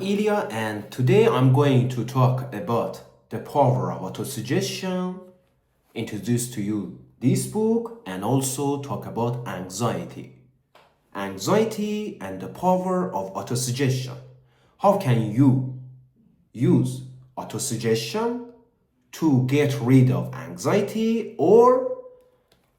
Ilya, and today I'm going to talk about the power of autosuggestion, introduce to you this book, and also talk about anxiety. Anxiety and the power of autosuggestion. How can you use autosuggestion to get rid of anxiety or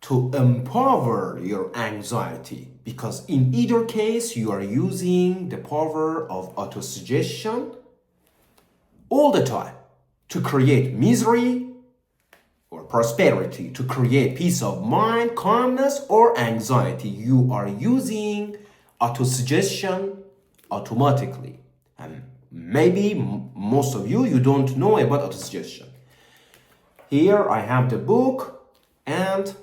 to empower your anxiety? Because in either case, you are using the power of autosuggestion all the time to create misery or prosperity, to create peace of mind, calmness, or anxiety. You are using autosuggestion automatically. And maybe most of you don't know about autosuggestion. Here I have the book and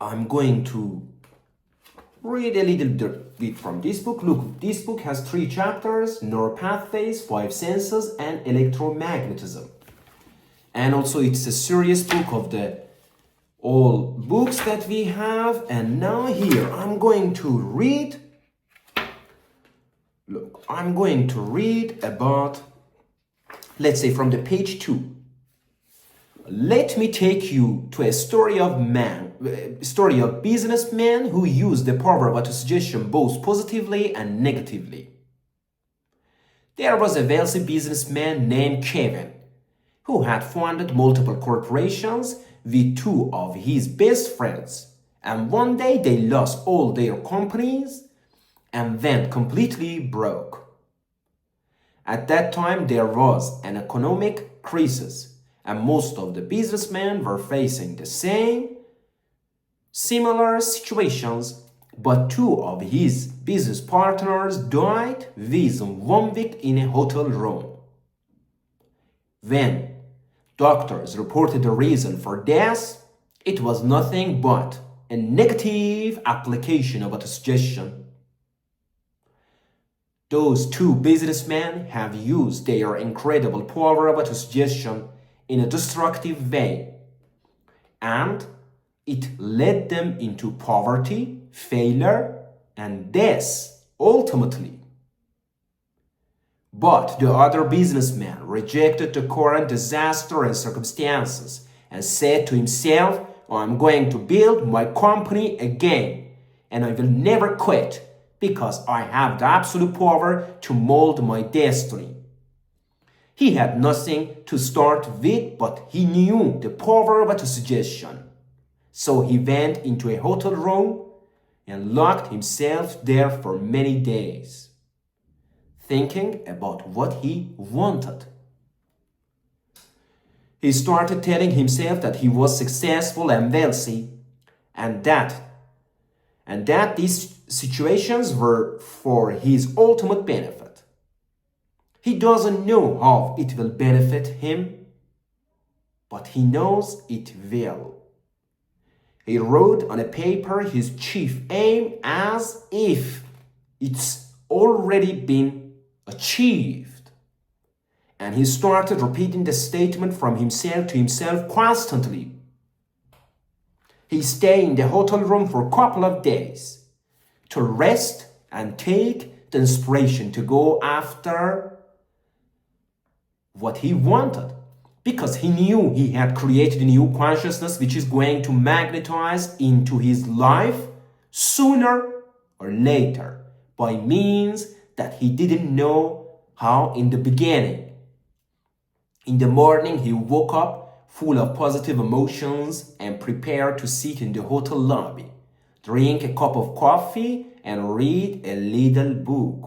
I'm going to read a little bit from this book. Look, this book has 3 chapters: neuropathways, 5 senses, and electromagnetism. And also it's a serious book of the all books that we have. And now here I'm going to read. Look, I'm going to read about, let's say, from the page 2. Let me take you to a story of businessmen who used the power of autosuggestion both positively and negatively. There was a wealthy businessman named Kevin who had founded multiple corporations with 2 of his best friends, and one day they lost all their companies and went completely broke. At that time there was an economic crisis, and most of the businessmen were facing the similar situations, but 2 of his business partners died within 1 week in a hotel room. When doctors reported the reason for death, it was nothing but a negative application of autosuggestion. Those 2 businessmen have used their incredible power of autosuggestion in a destructive way, and it led them into poverty, failure, and death ultimately. But the other businessman rejected the current disaster and circumstances and said to himself, I'm going to build my company again, and I will never quit because I have the absolute power to mold my destiny. He had nothing to start with, but he knew the power of autosuggestion. So he went into a hotel room and locked himself there for many days, thinking about what he wanted. He started telling himself that he was successful and wealthy, and that these situations were for his ultimate benefit. He doesn't know how it will benefit him, but he knows it will. He wrote on a paper his chief aim as if it's already been achieved. And he started repeating the statement from himself to himself constantly. He stayed in the hotel room for a couple of days to rest and take the inspiration to go after what he wanted, because he knew he had created a new consciousness which is going to magnetize into his life sooner or later by means that he didn't know how in the beginning. In the morning, he woke up full of positive emotions and prepared to sit in the hotel lobby, drink a cup of coffee, and read a little book.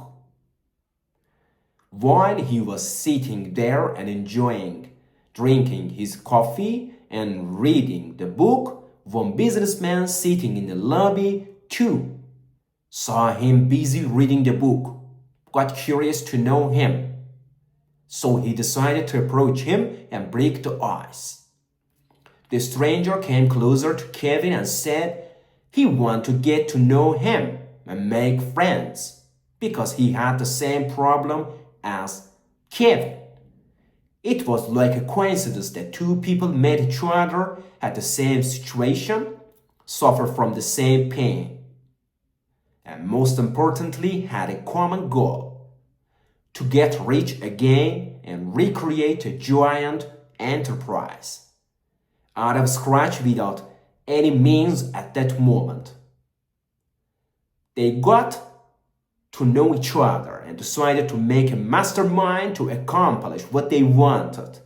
While he was sitting there and drinking his coffee and reading the book, one businessman sitting in the lobby too saw him busy reading the book, got curious to know him. So he decided to approach him and break the ice. The stranger came closer to Kevin and said he wanted to get to know him and make friends because he had the same problem as Kevin. It was like a coincidence that 2 people met each other, had the same situation, suffered from the same pain, and most importantly, had a common goal: to get rich again and recreate a giant enterprise out of scratch without any means at that moment. They got to know each other and decided to make a mastermind to accomplish what they wanted.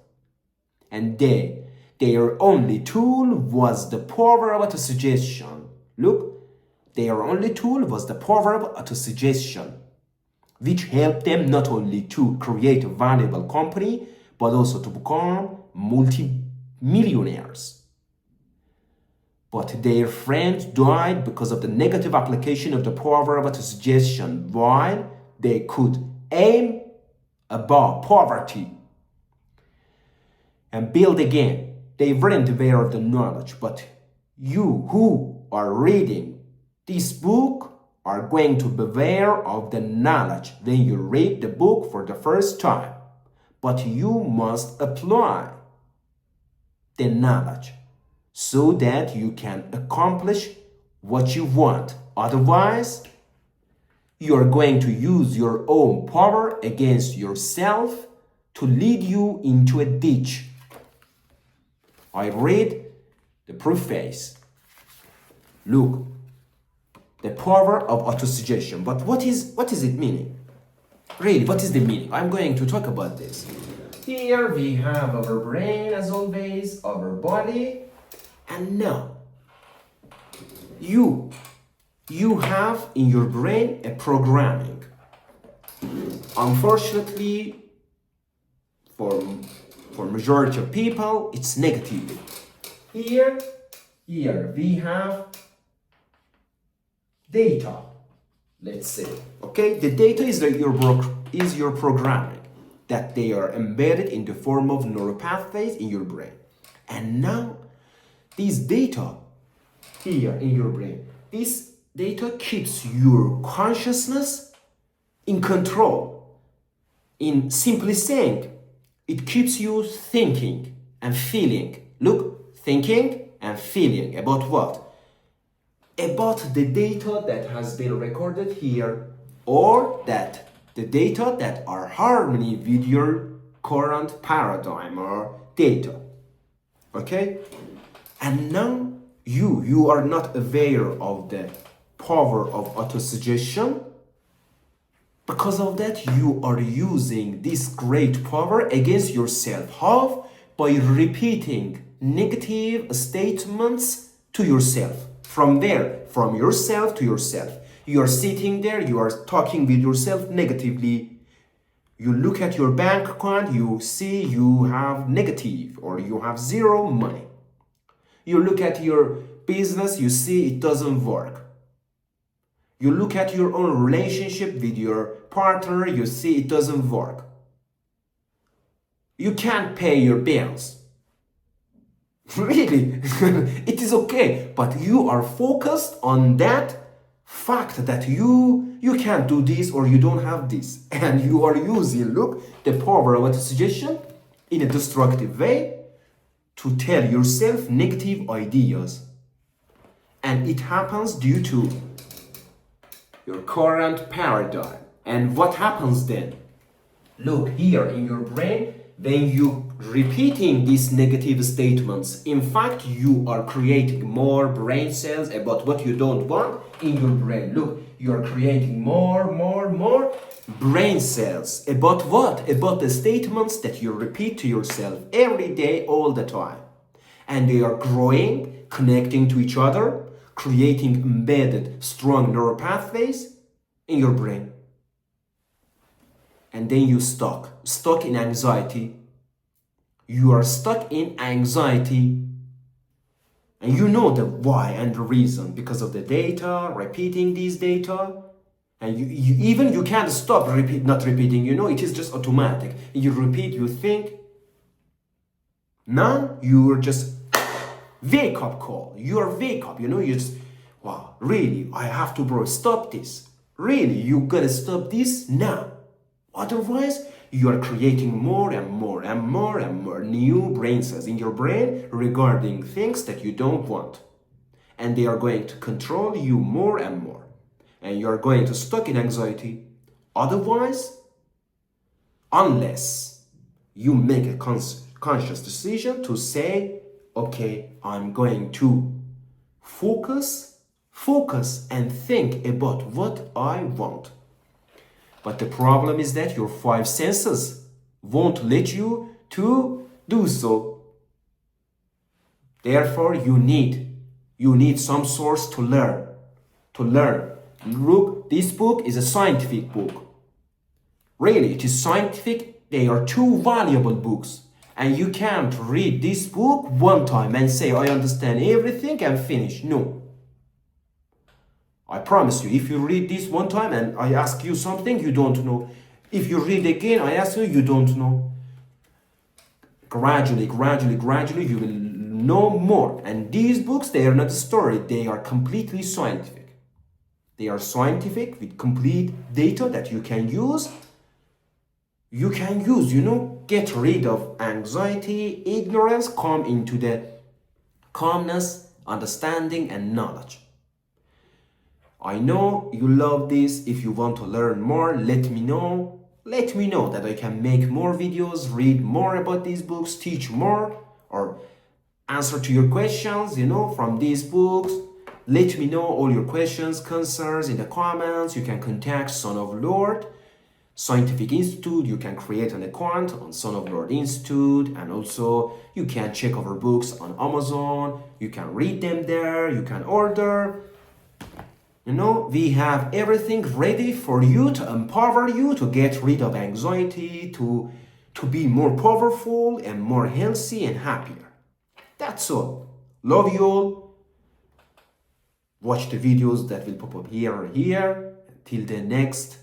And their only tool was the power of autosuggestion. Look, their only tool was the power of autosuggestion, which helped them not only to create a valuable company, but also to become multi-millionaires. But their friend died because of the negative application of the power of autosuggestion, while they could aim above poverty and build again. They weren't aware of the knowledge, but you who are reading this book are going to be aware of the knowledge when you read the book for the first time. But you must apply the knowledge so that you can accomplish what you want. Otherwise, you are going to use your own power against yourself to lead you into a ditch. I read the preface. Look, the power of autosuggestion. But what is it meaning? Really, what is the meaning? I'm going to talk about this. Here we have our brain as always, our body, and now you have in your brain a programming. Unfortunately, for majority of people, it's negative. Here we have data, let's say. Okay, the data is your programming that they are embedded in the form of neural pathways in your brain. And now these data here in your brain, this data keeps your consciousness in control. In simply saying, it keeps you thinking and feeling. Look, thinking and feeling about what? About the data that has been recorded here, or that the data that are harmony with your current paradigm or data. Okay? And now you are not aware of the power of autosuggestion. Because of that, you are using this great power against yourself. How? By repeating negative statements to yourself. From yourself to yourself. You are sitting there, you are talking with yourself negatively. You look at your bank account, you see you have negative or you have zero money. You look at your business, you see it doesn't work. You look at your own relationship with your partner, you see it doesn't work. You can't pay your bills. Really, it is okay, but you are focused on that fact that you can't do this or you don't have this. And you are using, look, the power of autosuggestion in a destructive way to tell yourself negative ideas. And it happens due to your current paradigm. And what happens then? Look here in your brain, when you repeating these negative statements, in fact, you are creating more brain cells about what you don't want in your brain. Look, you are creating more brain cells about what? About the statements that you repeat to yourself every day, all the time. And they are growing, connecting to each other, creating embedded, strong neural pathways in your brain. And then you stuck in anxiety. You are stuck in anxiety. And you know the why and the reason, because of the data, repeating these data. And you can't stop not repeating, it is just automatic. You repeat, you think. Now you're just wake up call. You're wake up, you just, wow, really, I have to stop this. Really, you gotta stop this now. Otherwise, you are creating more and more new brain cells in your brain regarding things that you don't want. And they are going to control you more and more. And you are going to stuck in anxiety. Otherwise, unless you make a conscious decision to say, okay, I'm going to focus and think about what I want. But the problem is that your five senses won't let you to do so. Therefore, you need some source to learn. Look, this book is a scientific book. Really, it is scientific. They are two valuable books. And you can't read this book one time and say, I understand everything and finish. No. I promise you, if you read this one time and I ask you something, you don't know. If you read again, I ask you, you don't know. Gradually, you will know more. And these books, they are not a story. They are completely scientific. They are scientific with complete data that you can use. Get rid of anxiety, ignorance, come into the calmness, understanding, and knowledge. I know you love this. If you want to learn more, let me know. Let me know that I can make more videos, read more about these books, teach more, or answer to your questions, from these books. Let me know all your questions, concerns in the comments. You can contact Son of Lord Scientific Institute. You can create an account on Son of Lord Institute, and also you can check our books on Amazon. You can read them there. You can order. We have everything ready for you to empower you to get rid of anxiety, to be more powerful and more healthy and happier. That's all. Love you all. Watch the videos that will pop up here or here. Till the next